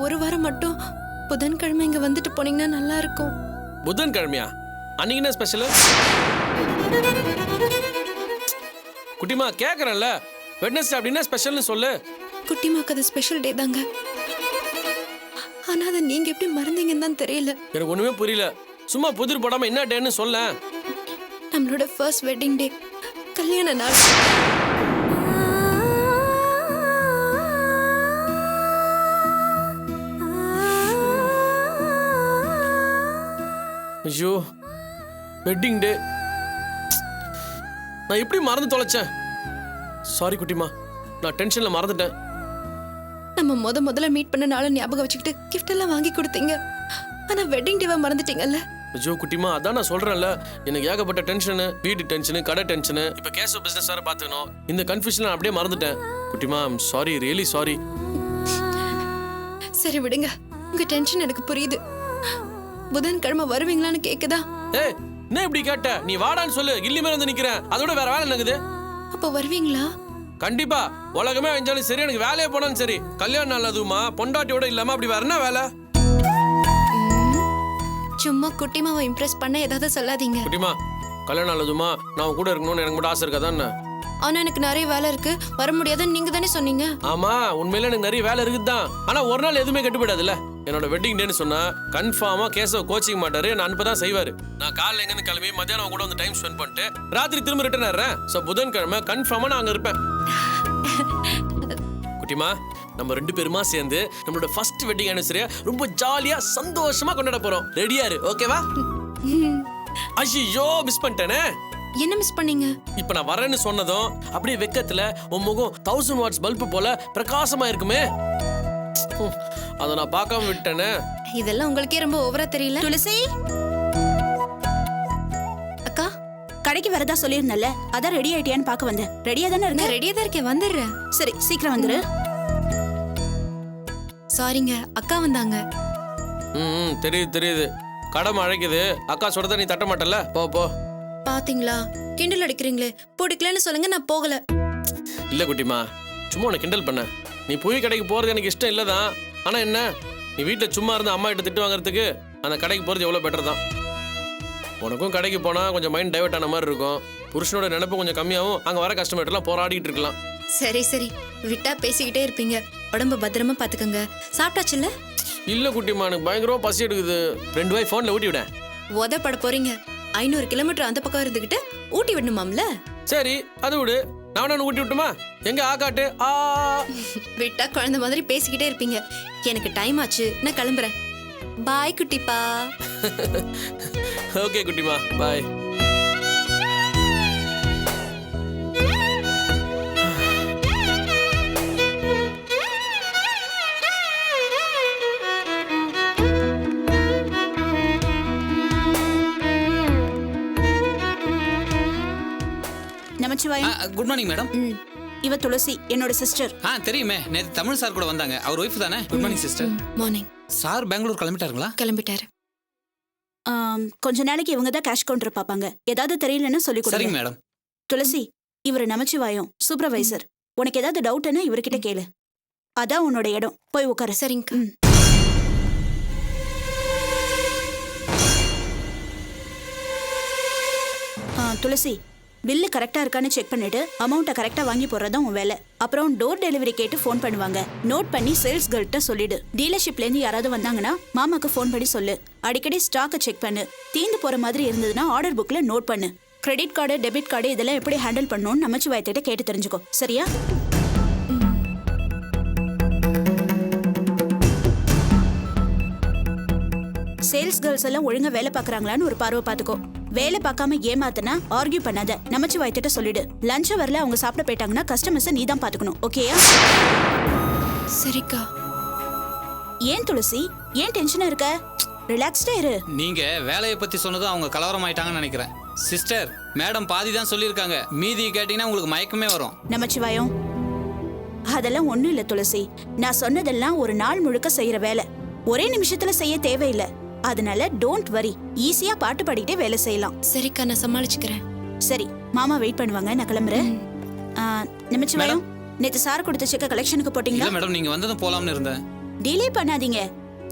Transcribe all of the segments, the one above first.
ஒரு வாரம் மட்டும் புதன்கிழமை இங்க வந்துட்டு போனீங்கன்னா நல்லா இருக்கும். புதன்கிழமையா? அன்னைக்கு என்ன ஸ்பெஷல்? குட்டிமா கேக்குறேன்ல, வெட்னஸ்டே அப்படின்னா ஸ்பெஷல்னு சொல்லு. குட்டிமாக்கு அது ஸ்பெஷல் டே தாங்க. ஆனா அதை நீங்க எப்படி மறந்தீங்கன்னு தான் தெரியல. எனக்கு ஒண்ணுமே புரியல. சும்மா புதிர் போடாம என்ன டேன்னு சொல்ல. நம்மளோட ஃபர்ஸ்ட் வெட்டிங் டே, கல்யாண நாள். ஐயோ, வெட்டிங் டே நான் எப்படி மறந்து தொலைச்சேன்? சாரி குட்டிமா, நான் டென்ஷன்ல மறந்துட்டேன். நம்ம முதல்ல மீட் பண்ண நாளை ஞாபகம் வச்சுக்கிட்டு கிஃப்ட் எல்லாம் வாங்கி கொடுத்தீங்க. ஆனா வெட்டிங் டேவை மறந்துட்டீங்கல்ல. ஐயோ குட்டிமா, அதான் நான் சொல்றேன்ல, எனக்கு ஏகப்பட்ட டென்ஷனு, வீட்டு டென்ஷனு, கடை டென்ஷனு, இப்ப கேஸ் பிசினஸ் வேற பாத்துக்கணும். இந்த கன்ஃபியூஷன் அப்படியே மறந்துட்டேன். குட்டிமா, சாரி, ரியலி சாரி. சரி விடுங்க, உங்க டென்ஷன் எனக்கு புரியுது. புதன்கிழமை வருவீங்களான்னு கேக்குதா? ஏய், என்ன இப்படி கேட்ட? நீ வாடான்னு சொல்லு, கில்லி மேல வந்து நிக்கிறேன். அதோட வேற வேலை என்னங்குது? அப்போ வருவீங்களா? கண்டிப்பா. உலகமே அழிஞ்சாலும் சரி, எனக்கு வேலையை போனாலும் சரி, கல்யாணம் நாள் அதுவுமா பொண்டாட்டியோட இல்லாம அப்படி வேற என்ன வேலை? சும்மா குட்டிமாவை இம்ப்ரெஸ் பண்ண ஏதாவது சொல்லாதீங்க. குட்டிமா, கல்யாணம் நாள் அதுவுமா நான் உன் கூட இருக்கணும்னு எனக்கு மட்டும் ஆசை இருக்காதான்? ஆனா எனக்கு நிறைய வேலை இருக்கு, வர முடியாதுன்னு நீங்க தானே சொன்னீங்க. ஆமா, உண்மையில எனக்கு நிறைய வேலை இருக்குதான். ஆனா ஒரு நாள் எதுவுமே கெட்டு போயிடாதுல்ல. என்னோட வெட்டிங் டேன்னு சொன்னா கன்ஃபார்மா கேசவ கோச்சிக்க மாட்டாரு, நான் அனுப்பதான் செய்வாரு. நான் காலைல எங்க இருந்து கிளம்பி மத்தியானம் கூட வந்து டைம் ஸ்பெண்ட் பண்ணிட்டு ராத்திரி திரும்ப ரிட்டர்ன் ஆறேன். சோ புதன்கிழமை கன்ஃபார்மா நான் அங்க இருப்பேன். குட்டிமா, நம்ம 2 பேருமா சேர்ந்து நம்மளோட ஃபர்ஸ்ட் வெட்டிங் ஆனிவர்சரியை ரொம்ப ஜாலியா சந்தோஷமா கொண்டாட போறோம். ரெடியா இரு, ஓகேவா? ஐயோ, மிஸ் பண்ணிட்டேனே. என்ன மிஸ் பண்ணீங்க? இப்ப நான் வரேன்னு சொன்னதும் அப்படியே வெக்கத்துல உன் முகம் 1000 வாட்ஸ் பல்பு போல பிரகாசமா இருக்குமே, அத நான் பார்க்காம விட்டேனே. இதெல்லாம் உங்களுக்கே ரொம்ப ஓவரா தெரியல. துளசி அக்கா, கடைக்கு வரதா சொல்லியிருந்தல, அதான் ரெடி ஆயிட்டியான்னு பார்க்க வந்தேன். ரெடியா தானே இருக்க? ரெடியா தான் இருக்கேன், வந்துடுறேன். சரி, சீக்கிரம் வந்துரு. சாரிங்க, அக்கா வந்தாங்க. தெரியுது தெரியுது, கடமை அழைக்குது. அக்கா சொல்றத நீ தட்ட மாட்டல, போ போ. பாத்தீங்களா, கிண்டல் அடிக்கிறீங்களே. போட்டுக்கலன்னு சொல்லுங்க, நான் போகல. இல்ல குட்டிமா, சும்மா உன்னை கிண்டல் பண்ண. நீ போய் கடைக்கு போறது எனக்கு இஷ்டம் இல்லதான். ஆனா என்ன, நீ வீட்டுல சும்மா இருந்து அம்மா கிட்ட திட்டு வாங்குறதுக்கு அந்த கடைக்கு போறது எவ்வளவு பெட்டர் தான். உனக்கும் கடைக்கு போனா கொஞ்சம் மைண்ட் டைவர்ட் ஆன மாதிரி இருக்கும். புருஷனோட நினைப்பு கொஞ்சம் கம்மியாகும். அங்க வர கஸ்டமர் எல்லாம் போராடிட்டு இருக்கலாம். சரி சரி, விட்டா பேசிக்கிட்டே இருப்பீங்க. உடம்ப பத்திரமா பாத்துக்கங்க. சாப்பிட்டாச்சுல்ல? இல்ல குட்டிமா, எனக்கு பயங்கரமா பசி எடுக்குது. 2 வாய் போன்ல ஊட்டி விட. உதப்பட போறீங்க. 500 கிலோமீட்டர் அந்த பக்கம் இருந்துகிட்டு ஊட்டி விடணுமாம்ல? சரி, அது விடு. நான் ஊட்டி விட்டுமா? எங்க ஆகாட்டு? விட்டா குழந்தை மாதிரி பேசிக்கிட்டே இருப்பீங்க. எனக்கு டைம் ஆச்சு, நான் கிளம்புறேன். பாய் குட்டிப்பா. ஓகே குட்டிமா, bye. Namachivayam. Good morning madam. இவ துளசி, என்னோட சிஸ்டர். தெரியுமே, நேத்து தமிழ் சார் கூட வந்தாங்க. அவர் ஒய்ஃப் தானே? Good morning sister. Morning. Sir Bangalore கிளம்பிட்டாருங்களா? கிளம்பிட்டாரு. கொஞ்ச நாளைக்கு இவங்க தான் கேஷ் கவுண்டர் பாப்பாங்க. ஏதாவது தெரியலன்னு சொல்லி கொடுங்க. சரிங்க மேடம். துளசி, இவர் நமச்சிவாயம் சூப்பர்வைசர். உனக்கு ஏதாவது டவுட்னா இவர்கிட்ட கேளு. அதான் உன்னோட இடம், போய் உட்காரு. சரிங்க. துளசி, பில்லு கரெக்டா இருக்கான்னு செக் பண்ணிட்டு அமௌண்ட்டை கரெக்டா வாங்கி போடுறதா உன் வேலை. அப்புறம் டோர் டெலிவரி கேட்டு ஃபோன் பண்ணுவாங்க. நோட் பண்ணி சேல்ஸ் கேர்ள்கிட்ட சொல்லிடு. டீலர்ஷிப்ல இருந்து யாராவது வந்தாங்கன்னா மாமாக்கு ஃபோன் பண்ணி சொல்லு. அடிக்கடி ஸ்டாக்கை செக் பண்ணு. தீந்து போற மாதிரி இருந்ததுன்னா ஆர்டர் புக்ல நோட் பண்ணு. கிரெடிட் கார்டு, டெபிட் கார்டு இதெல்லாம் எப்படி ஹேண்டில் பண்ணணும்னு நமச்சிவாயத்திட்ட கேட்டு தெரிஞ்சுக்கோ. சரியா? சேல்ஸ் கேர்ள்ஸ் எல்லாம் ஒழுங்கா வேலை பாக்குறாங்களான்னு ஒரு பார்வை பாத்துக்கோ. வேலை பார்க்காம ஏமாத்தனா ஆர்கியூ பண்ணாத. நமச்சிவாயத்திட்ட சொல்லிடு. லஞ்ச் வரல, அவங்க சாப்பிட போயிட்டாங்கன்னா கஸ்டமர்ஸை நீ தான் பாத்துக்கணும். ஓகேயா? சரிக்கா. ஏன் துளசி, ஏன் டென்ஷனா இருக்க? ரிலாக்ஸ்டா இரு. நீங்க வேலையை பத்தி சொன்னதும் அவங்க கலவரம் ஆயிட்டாங்கன்னு நினைக்கிறேன். சிஸ்டர், மேடம் பாதி தான் சொல்லியிருக்காங்க. மீதி கேட்டீங்கன்னா உங்களுக்கு மயக்கமே வரும். நமச்சிவாயம், அதெல்லாம் ஒண்ணும் இல்ல துளசி. நான் சொன்னதெல்லாம் ஒரு நாள் முழுக்க செய்யற வேலை. ஒரே நிமிஷத்துல செய்ய தேவையில்லை. அதனால டோன்ட் வரி. ஈஸியா பாட்டு பாடிட்டே வேலை செய்யலாம். சரிக்கா, நான் சமாளிச்சுக்கிறேன். சரி, மாமா வெயிட் பண்ணுவாங்க, நான் கிளம்புறேன். நமச்சிவாயம், நேத்து சார் கொடுத்த செக்க கலெக்ஷனுக்கு போட்டீங்களா? இல்ல மேடம், நீங்க வந்ததும் போலாம்னு இருந்தேன். டிலே பண்ணாதீங்க.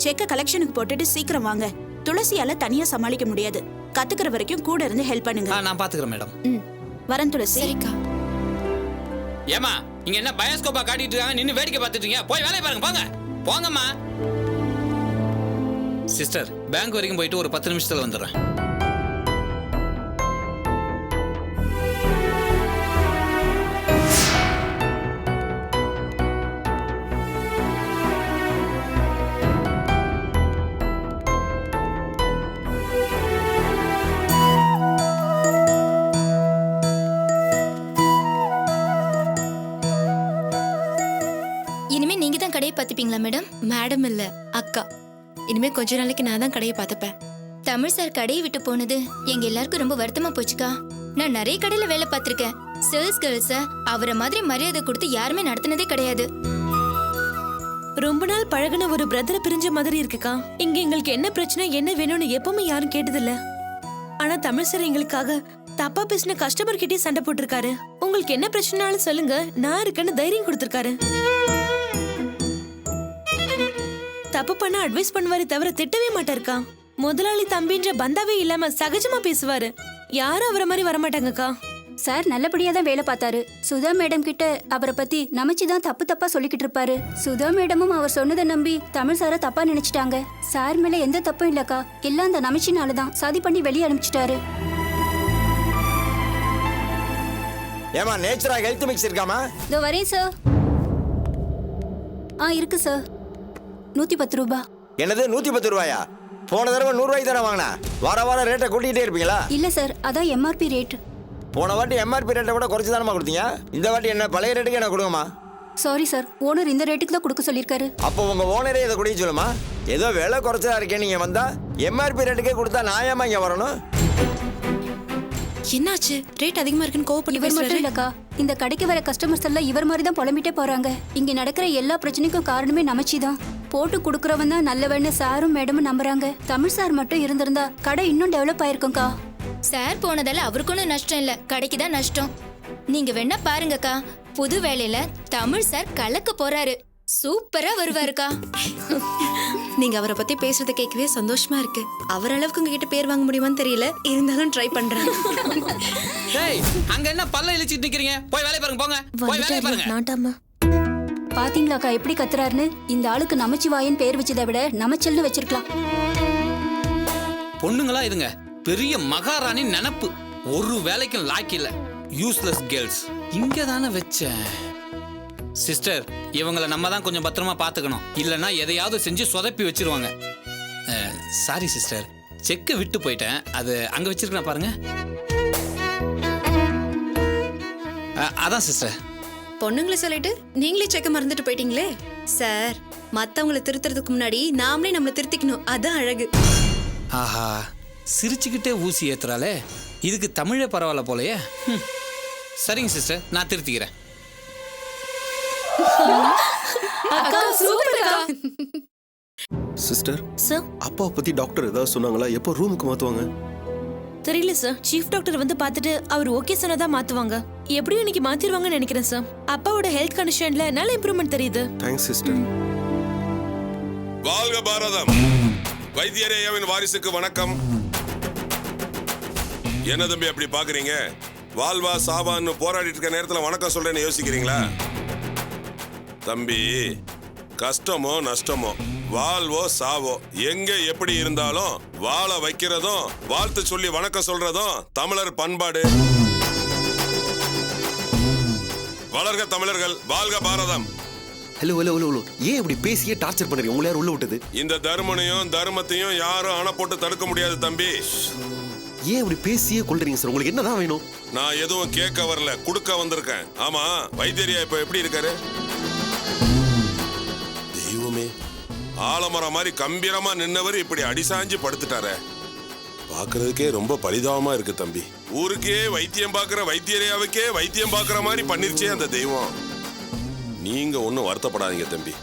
செக்க கலெக்ஷனுக்கு போட்டுட்டு சீக்கிரம் வாங்க. துளசியால தனியா சமாளிக்க முடியாது. கத்துக்கிற வரைக்கும் கூட இருந்து ஹெல்ப் பண்ணுங்க. நான் பாத்துக்கிறேன் மேடம். வரேன் துளசி. சரிக்கா. ஏமா இங்க என்ன பயோஸ்கோப்பா காட்டிட்டு இருக்காங்க, நின்னு வேடிக்கை பார்த்துட்டு இருக்கீங்க? போய் வேலையை பாருங்க, போங்க போங்கம்மா. சிஸ்டர், பேங்க் வரைக்கும் போயிட்டு ஒரு 10 நிமிஷத்துல வந்துடுறேன். இனிமே நீங்க தான் கடையை பார்த்துப்பீங்களா மேடம்? மேடம் இல்ல, அக்கா. இனிமே கொஞ்ச நாளைக்கு நான் தான் கடையை பார்த்துப்பேன். தமிழ் சார் கடையை விட்டு போனது எங்க எல்லாருக்கும் ரொம்ப வருத்தமா போச்சுக்கா. நான் நிறைய கடையில வேலை பார்த்திருக்கேன். சேல்ஸ் கேர்ள்ஸ அவரை மாதிரி மரியாதை கொடுத்து யாருமே நடத்தினதே கிடையாது. ரொம்ப நாள் பழகுன ஒரு பிரதரை பிரிஞ்ச மாதிரி இருக்குக்கா. இங்க எங்களுக்கு என்ன பிரச்சனை, என்ன வேணும்னு எப்பவுமே யாரும் கேட்டதில்ல. ஆனா தமிழ் சார் எங்களுக்காக தப்பா பேசின கஸ்டமர் கிட்டே சண்டை போட்டிருக்காரு. உங்களுக்கு என்ன பிரச்சனைனாலும் சொல்லுங்க, நான் இருக்கேன்னு தைரியம் கொடுத்திருக்காரு. தப்பு பண்ண அட்வைஸ் பண்ணுவாரு தவிர திட்டவே மாட்டாருக்கா. முதலாளி தம்பின்ற பந்தாவே இல்லாம சகஜமா பேசுவாரு. யாரும் அவரை மாதிரி வரமாட்டாங்கக்கா. சார் நல்லபடியா தான் வேலை பார்த்தாரு. சுதா மேடம் கிட்ட அவரை பத்தி நமச்சி தான் தப்பு தப்பா சொல்லிக்கிட்டு இருப்பாரு. சுதா மேடமும் அவர் சொன்னதை நம்பி தமிழ் சாரை தப்பா நினைச்சிட்டாங்க. சார் மேல எந்த தப்பும் இல்லக்கா, எல்லாம் அந்த நமச்சினாலதான் சதி பண்ணி வெளியே அனுப்பிச்சிட்டாரு. ஏமா நேச்சுரா ஹெல்த் மிக்ஸ் இருக்காமா? இதோ வரேன் சார். இருக்கு சார். 110 ரூபாய். என்னது 110 ரூபாயா? போன தடவை 100 ரூபாய்க்கு தானே வாங்கினா. வாரம் ரேட்டை கூட்டிகிட்டே இருப்பீங்களா? இல்ல சார், அதான் எம்ஆர்பி ரேட். போன வாட்டி எம்ஆர்பி ரேட்டை கூட குறைச்சி தானமா கொடுத்தீங்க. இந்த வாட்டி என்ன பழைய ரேட்டுக்கு என்ன கொடுங்கம்மா? சாரி சார், ஓனர் இந்த ரேட்டுக்கு தான் கொடுக்க சொல்லியிருக்காரு. அப்போ உங்க ஓனரே இதை குடிக்க சொல்லுமா. ஏதோ விலை குறைச்சதா இருக்கே, நீங்க வந்தா எம்ஆர்பி ரேட்டுக்கே கொடுத்தா நான் ஏமா இங்க வரணும்? என்னாச்சு? ரேட் அதிகமா இருக்குன்னு கோவப்பட்டு இவர் மட்டும் பேசுறாரு. இல்லக்கா, இந்த கடைக்கு வர கஸ்டமர்ஸ் எல்லாம் இவர் மாதிரி தான் புலம்பிட்டே போறாங்க. இங்க நடக்கிற எல்லா பிரச்சனைக்கும் காரணமே நமச்சி தான். போட்டு குடுக்கறவன் தான் நல்லவன்னு சாரும் மேடமும் நம்புறாங்க. தமிழ் சார் மட்டும் இருந்திருந்தா கடை இன்னும் டெவலப் ஆயிருக்கும்க்கா. சார் போனதால அவருக்கு ஒன்றும் நஷ்டம் இல்ல, கடைக்கு தான் நஷ்டம். நீங்க வேணா பாருங்கக்கா, புது வேலையில தமிழ் சார் கலக்க போறாரு. சூப்பரா வருவாருக்கா. நீங்க அவரை பத்தி பேசுறத கேட்கவே சந்தோஷமா இருக்கு. அவர் அளவுக்கு உங்ககிட்ட பேர் வாங்க முடியுமான்னு தெரியல, இருந்தாலும் ட்ரை பண்றேன். டேய், அங்க என்ன பல்ல இழிச்சிட்டு நிக்கிறீங்க? போய் வேலையை பாருங்க, போங்க போய் வேலையை பாருங்க. நாட்டாமா பாத்தீங்களாக்கா எப்படி கத்துறாருன்னு? இந்த ஆளுக்கு நமச்சிவாயன் பேர் வச்சதை விட நமச்சல்னு வச்சிருக்கலாம். பொண்ணுங்களா இதுங்க பெரிய மகாராணி நினப்பு. ஒரு வேலைக்கும் லாக்கி இல்ல. Useless girls. இங்க தானே வச்சேன். சிஸ்டர், இவங்களை நம்ம தான் கொஞ்சம் பத்திரமா பாத்துக்கணும். இல்லைன்னா எதையாவது செஞ்சு சொதப்பி வச்சிருவாங்க. சாரி சிஸ்டர், செக்கை விட்டு போயிட்டேன். அது அங்க வச்சிருக்கேன் பாருங்க. அதான் சிஸ்டர். பொண்ணுங்களை சொல்லிட்டு நீங்களே செக்க மறந்துட்டு போயிட்டீங்களே சார். மத்தவங்களை திருத்துறதுக்கு முன்னாடி நாமளே நம்மளை திருத்திக்கணும், அதான் அழகு. ஆஹா, சிரிச்சுக்கிட்டே ஊசி ஏத்துறாளே. இதுக்கு தமிழே பரவாயில்ல போலயே. சரிங்க சிஸ்டர், நான் திருத்திக்கிறேன். சிஸ்டர், சார் அப்பாவை பத்தி டாக்டர் ஏதாவது சொன்னாங்களா? எப்போ ரூமுக்கு மாத்துவாங்க? தெரியல சார். சீஃப் டாக்டர் வந்து பார்த்துட்டு அவர் ஓகே சொன்னதா மாத்துவாங்க. எப்படியும் இன்னைக்கு மாத்திடுவாங்கன்னு நினைக்கிறேன் சார். அப்பாவோட ஹெல்த் கண்டிஷன்ல நல்ல இம்ப்ரூவ்மெண்ட் தெரியுது. Thanks sister. வாழ்க பாரதம். வைத்தியரையாவின் வாரிசுக்கு வணக்கம். என்ன தம்பி அப்படி பாக்குறீங்க? வாழ்வா சாவான்னு போராடிட்டு இருக்க நேரத்துல வணக்கம் சொல்றேன்னு யோசிக்கிறீங்களா? தம்பி, கஷ்டமோ நஷ்டமோ, வாழ்வோ சாவோ, எங்க எப்படி இருந்தாலும் வாழ வைக்கிறதும் வாழ்த்து சொல்லி வணக்கம் சொல்றதும் தமிழர் பண்பாடு. வளர்க தமிழர்கள், வாழ்க பாரதம். ஹலோ ஹலோ ஹலோ ஹலோ, ஏன் இப்படி பேசியே டார்ச்சர் பண்றீங்க? உங்களை யார் உள்ள விட்டது? இந்த தர்மனையும் தர்மத்தையும் யாரும் அணை போட்டு தடுக்க முடியாது தம்பி. ஏன் இப்படி பேசியே கொள்றீங்க சார்? உங்களுக்கு என்னதான் வேணும்? நான் எதுவும் கேட்க வரல, கொடுக்க வந்திருக்கேன். ஆமா, வைத்தியரியா இப்ப எப்படி இருக்காரு? தெய்வமே, ஆலமரம் மாதிரி கம்பீரமா நின்னவர் இப்படி அடிசாஞ்சு படுத்துட்டாரே. பாக்குறதுக்கே ரொம்ப பரிதாபமா இருக்கு தம்பி. ஊருக்கே வைத்தியம் பாக்குற வைத்தியரியாவுக்கே வைத்தியம் பாக்குற மாதிரி பண்ணிருச்சே அந்த தெய்வம். நீங்க ஒன்னும் வருத்தப்படாதீங்க தம்பி.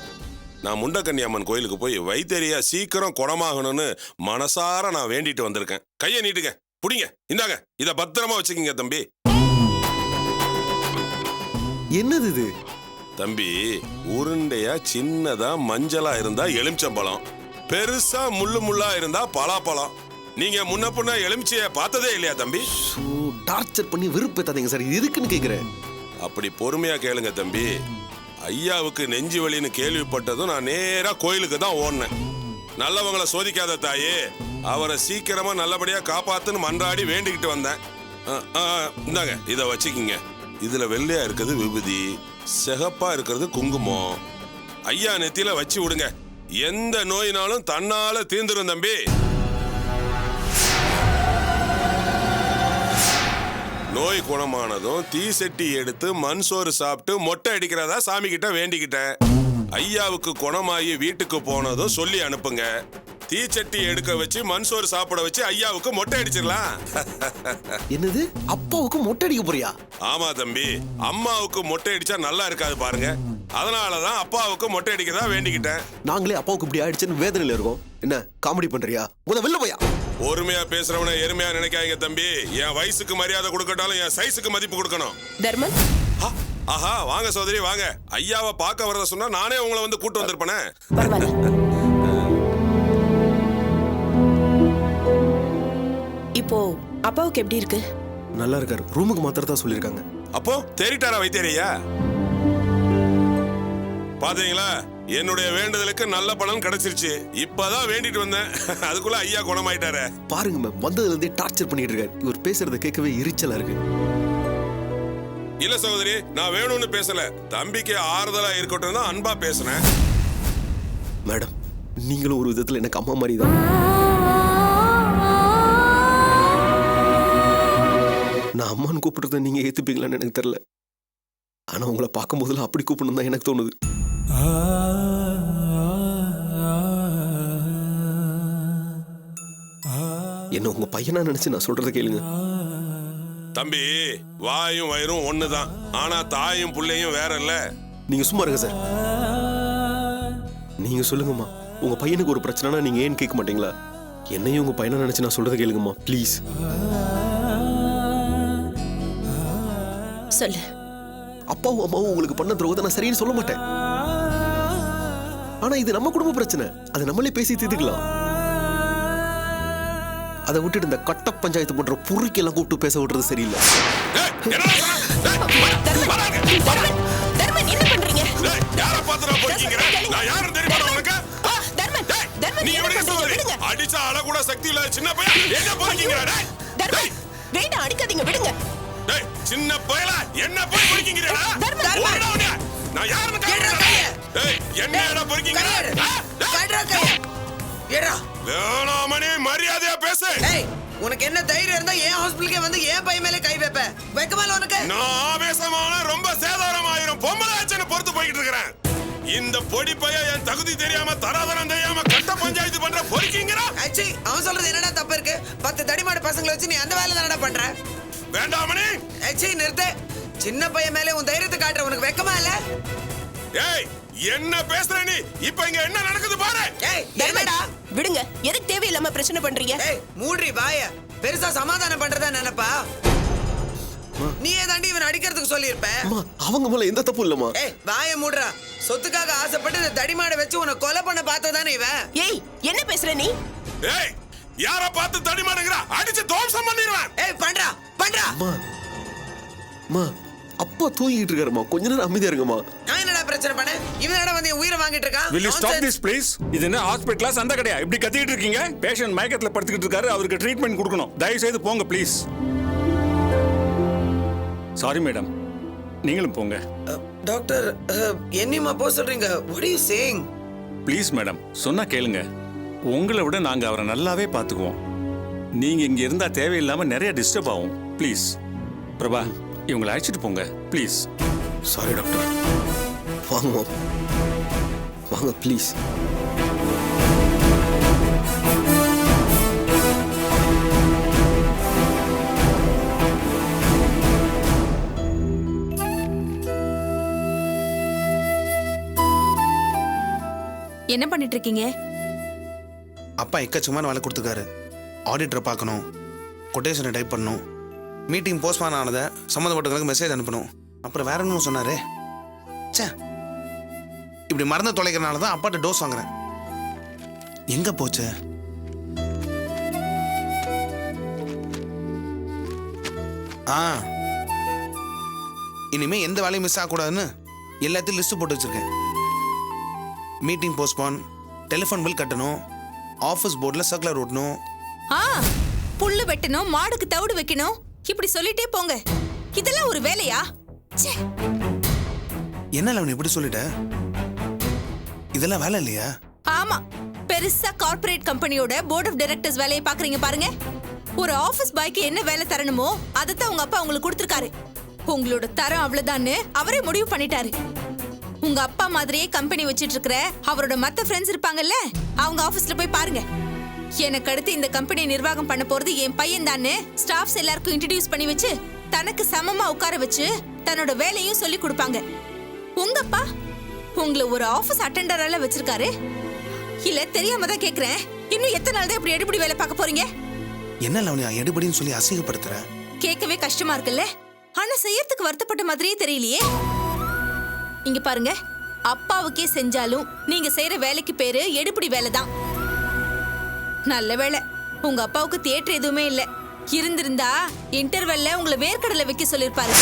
நான் முண்டக்கன்னியம்மன் கோயிலுக்கு போய் வைத்தியரியா சீக்கிரம் குணமாகணும்னு மனசார நான் வேண்டிட்டு வந்திருக்கேன். கையை நீட்டுங்க, புடிங்க, இந்தாங்க, இத பத்திரமா வச்சுக்கீங்க தம்பி. என்னது இது? தம்பி, உருண்டையா சின்னதா மஞ்சளா இருந்தா எலுமிச்சம்பழம், பெருசா முள்ளா இருந்தா பலாப்பழம். நீங்க முன்ன பின்ன எலுமிச்சைய பார்த்ததே இல்லையா தம்பி? டார்ச்சர் பண்ணி வெறுப்பேத்தாதீங்க சார். இது எதுக்குன்னு கேக்குறேன். அப்படி பொறுமையா கேளுங்க தம்பி. ஐயாவுக்கு நெஞ்சு வலின்னு கேள்விப்பட்டதும் நான் நேரா கோயிலுக்கு தான் ஓடினேன். நல்லவங்களை சோதிக்காத தாயே, அவரை சீக்கிரமா நல்லபடியா காப்பாத்துன்னு மன்றாடி வேண்டிக்கிட்டு வந்தேன். இந்தாங்க, இதை வச்சுக்கிங்க. இதுல வெள்ளையா இருக்கிறது விபூதி, சிகப்பா இருக்கிறது குங்குமம். ஐயா நெத்தியில வச்சு விடுங்க. எந்த நோயினாலும் தன்னால தீர்ந்துரும் தம்பி. நோய் குணமானதும் தீசெட்டி எடுத்து மண் சோறு சாப்பிட்டு மொட்டை அடிக்கிறதா சாமி கிட்ட வேண்டிக்கிட்டேன். ஐயாவுக்கு குணமாகி வீட்டுக்கு போனதும் சொல்லி அனுப்புங்க. தீச்சட்டி எடுக்க வச்சு மண் சோறு சாப்பிட வச்சு ஐயாவுக்கு மொட்டை அடிச்சிடலாம். என்னது, அப்பாவுக்கு மொட்டை அடிக்க போறியா? ஆமா தம்பி, அம்மாவுக்கு மொட்டை அடிச்சா நல்லா இருக்காது பாருங்க. அதனாலதான் அப்பாவுக்கு மொட்டை அடிக்கதா வேண்டிக்கிட்டேன். நாங்களே அப்பாவுக்கு இப்படி ஆயிடுச்சுன்னு வேதனையில இருக்கோம். என்ன காமெடி பண்றியா? வெளில போயா. பொறுமையா பேசுறவன எருமையா நினைக்காதீங்க தம்பி. என் வயசுக்கு மரியாதை கொடுக்கட்டாலும் என் சைஸுக்கு மதிப்பு கொடுக்கணும். தர்மன், ஆஹா, வாங்க சோதரி வாங்க. ஐயாவை பார்க்க வரத சொன்னா நானே உங்களை வந்து கூட்டு வந்திருப்பேனே. இப்போ அப்பாவுக்கு எப்படி இருக்கு? நல்லா இருக்காரு. ரூமுக்கு மாத்திரதா சொல்லிருக்காங்க. அப்போ தேறிட்டாரா வைத்தியரையா? பாத்தீங்களா, என்னுடைய வேண்டுதலுக்கு நல்ல பலன் கிடைச்சிருச்சு. இப்பதான் வேண்டிட்டு வந்தேன், அதுக்குள்ள ஐயா குணமாயிட்டாரு. பாருங்க மேம், வந்ததுல இருந்தே டார்ச்சர் பண்ணிட்டு இருக்காரு. இவர் பேசுறத கேட்கவே எரிச்சலா இருக்கு. இல்ல சகோதரி, நான் வேணும்னு பேசல. தம்பிக்கு ஆறுதலா இருக்கட்டும் தான் அன்பா பேசுனேன். மேடம், நீங்களும் ஒரு விதத்துல எனக்கு அம்மா மாதிரி தான். நான் அம்மான்னு கூப்பிடுறத நீங்க ஏத்துப்பீங்களான்னு எனக்கு தெரியல. ஆனா உங்களை பார்க்கும் போதுல அப்படி கூப்பிடணும் தான் எனக்கு தோணுது. என்ன உங்க பையனா நினைச்சு நான் சொல்றத கேளுங்க. தம்பி, வாயும் வயிறும் ஒண்ணுதான், ஆனா தாயும் புள்ளையும் வேற இல்ல. நீங்க சும்மா இருங்க சார். நீங்க சொல்லுங்கம்மா, உங்க பையனுக்கு ஒரு பிரச்சனைனா நீங்க ஏன் கேட்க மாட்டீங்களா? என்னையும் உங்க பையனா நினைச்சு நான் சொல்றத கேளுங்கம்மா ப்ளீஸ். சொல்லு. அப்பாவும் அம்மாவும் உங்களுக்கு பண்ண துரோகத்தை நான் சரின்னு சொல்ல மாட்டேன். ஆனா இது நம்ம குடும்ப பிரச்சனை, அதை நம்மளே பேசி தீர்த்துக்கலாம். அதை விட்டுட்டு இந்த கட்ட பஞ்சாயத்து போன்ற புரிக்கெல்லாம் கூப்பிட்டு பேச விடுறது சரியில்லை. அடிச்சா அழ கூட சக்தி இல்ல சின்ன பையன், என்ன போறீங்க? வேண்டாம், அடிக்காதீங்க, விடுங்க. சின்ன பயல என்ன போய் பொறுக்கீங்கடா? நான் யாருன்னு கேக்குறேன். டேய், என்னடா பொறுக்கீங்க? கடறா கைய. ஏடா. வேணாமணி, மரியாதையா பேசு. ஏய், உனக்கு என்ன தைரியம் இருந்தா ஏன் ஹாஸ்பிடலுக்கு வந்து ஏன் பை மேல கை வைப்ப? வெக்கமால உனக்கு? நான் ஆவேசமான ரொம்ப சேதாரமாயிரும் பொம்பளாச்சன பொறுத்து போயிட்டு இருக்கறேன். இந்த பொடி பைய என் தகுதி தெரியாம தராதரம் தெரியாம கட்ட பஞ்சாயத்து பண்ற பொறுக்கீங்கடா? அச்சி, அவன் சொல்றது என்னடா தப்பு இருக்கு? 10 தடிமாடு பசங்களை வச்சு நீ அந்த வேலை தானடா பண்ற? வேண்டாமணி. அச்சி, நிறுத்து. சின்ன பையன் மேல உன் தைரியத்தை காட்டுற உனக்கு வெக்கமா இல்ல? ஏய், என்ன பேசுற நீ? இப்போ இங்க என்ன நடக்குது பாரு. ஏய், என்னடா? விடுங்க. எதுக்கு தேவையில்லாம பிரச்சனை பண்றீங்க? ஏய், மூட்ரி வாய. பெருசா சமாதானம் பண்றதா நினைப்பா? நீயே தாண்டி இவன் அடிக்கிறதுக்கு சொல்லியிருப்ப. அவங்க மேல எந்த தப்பு இல்லம்மா. ஏய், வாய மூடுறா. சொத்துக்காக ஆசைப்பட்டு இந்த தடிமாடை வச்சு உன்னை கொலை பண்ண பார்த்ததானே இவன்? ஏய், என்ன பேசுற நீ? ஏய், யார பார்த்து தடிமாடுங்கற? அடிச்சு தோம்சம் பண்ணிடுவேன். ஏய், பண்றா பண்றா. அம்மா, அப்பா தூங்கிட்டு இருக்காருமா, கொஞ்ச நேரம் அமைதியா இருங்கம்மா. நான் என்னடா பிரச்சனை பண்ண? இவனடா வந்து உயிரை வாங்கிட்டு இருக்கான். Will you stop this please? இது என்ன ஹாஸ்பிடலா சந்த கடையா? இப்படி கத்திட்டு இருக்கீங்க? பேஷண்ட் மயக்கத்துல படுத்துக்கிட்டு இருக்காரு, அவருக்கு ட்ரீட்மெண்ட் கொடுக்கணும். தயவு செய்து போங்க ப்ளீஸ். சாரி மேடம், நீங்களும் போங்க. டாக்டர், என்னமா போக சொல்றீங்க? What are you saying? Please madam, சொன்னா கேளுங்க. உங்களை விட நாங்க அவரை நல்லாவே பார்த்துக்குவோம். நீங்க இங்க இருந்தா தேவையில்லாம நிறைய டிஸ்டர்ப் ஆகும். ப்ளீஸ் பிரபா, இவங்களை அழைச்சிட்டு போங்க ப்ளீஸ். சாரி டாக்டர், வாங்க வாங்க ப்ளீஸ். என்ன பண்ணிட்டு இருக்கீங்க? அப்பா எக்கச்சக்கமான வேலை கொடுத்துருக்காரு. ஆடிட்டரை பார்க்கணும், கொட்டேஷனை டைப் பண்ணணும், மீட்டிங் போஸ்ட்பான் ஆனதை சம்மந்தப்பட்டவங்களுக்கு மெசேஜ் அனுப்பணும், அப்புறம் வேற என்ன சொன்னாரு? ச்சே, இப்படி மறந்து தொலைக்கிறனால தான் அப்பாட்ட டோஸ் வாங்குறேன். எங்க போச்சு? இனிமே எந்த வேலையும் மிஸ் ஆகக்கூடாதுன்னு எல்லாத்தையும் லிஸ்ட் போட்டு வச்சிருக்கேன். மீட்டிங் போஸ்ட்போன், டெலிஃபோன் பில் கட்டணும், ஆஃபீஸ் போர்டில் சர்க்குலர் ஓட்டணும். புல்லு வெட்டணும், மாடுக்கு தவிடு வைக்கணும், இப்படி சொல்லிட்டே போங்க. இதெல்லாம் ஒரு வேலையா? என்ன லவனி இப்படி சொல்லிட்ட? இதெல்லாம் வேலை இல்லையா? ஆமா, பெருசா கார்ப்பரேட் கம்பெனியோட போர்ட் ஆஃப் டைரக்டர்ஸ் வேலையை பாக்குறீங்க பாருங்க. ஒரு ஆபீஸ் பாய்க்கு என்ன வேலை தரணுமோ அதைத்தான் உங்க அப்பா உங்களுக்கு கொடுத்துருக்காரு. உங்களோட தரம் அவ்வளவுதான்னு அவரே முடிவு பண்ணிட்டாரு. உங்க அப்பா மாதிரியே கம்பெனி வச்சிட்டு இருக்கிற அவரோட மத்த ஃப்ரெண்ட்ஸ் இருப்பாங்கல்ல, அவங்க ஆபீஸ்ல போய் பாருங்க. எனக்கு அடுத்து இந்த கம்பெனி நிர்வாகம் பண்ண போறது என் பையன் தானே ஸ்டாஃப்ஸ் எல்லாருக்கும் இன்ட்ரடியூஸ் பண்ணி வச்சு தனக்கு சமமா உட்கார வச்சு தன்னோட வேலையும் சொல்லி கொடுப்பாங்க. உங்க அப்பா உங்களை ஒரு ஆபீஸ் அட்டெண்டரால வச்சிருக்காரு. இல்ல தெரியாம தான் கேக்குறேன், இன்னும் எத்தனை நாள் தான் இப்படி எடுபடி வேலை பார்க்க போறீங்க? என்ன லவனி எடுபடின்னு சொல்லி அசிங்கப்படுத்துற? கேட்கவே கஷ்டமா இருக்குல்ல, ஆனா செய்யறதுக்கு வருத்தப்பட்ட மாதிரியே தெரியலையே. இங்க பாருங்க, அப்பாவுக்கே செஞ்சாலும் நீங்க செய்யற வேலைக்கு பேரு எடுபடி வேலை தான். நல்ல வேலை உங்க அப்பாவுக்கு தியேட்டர் எதுவுமே இல்ல. இருந்திருந்தா இன்டர்வெல்ல உங்களை வேர்க்கடலை வைக்க சொல்லிருப்பாரு.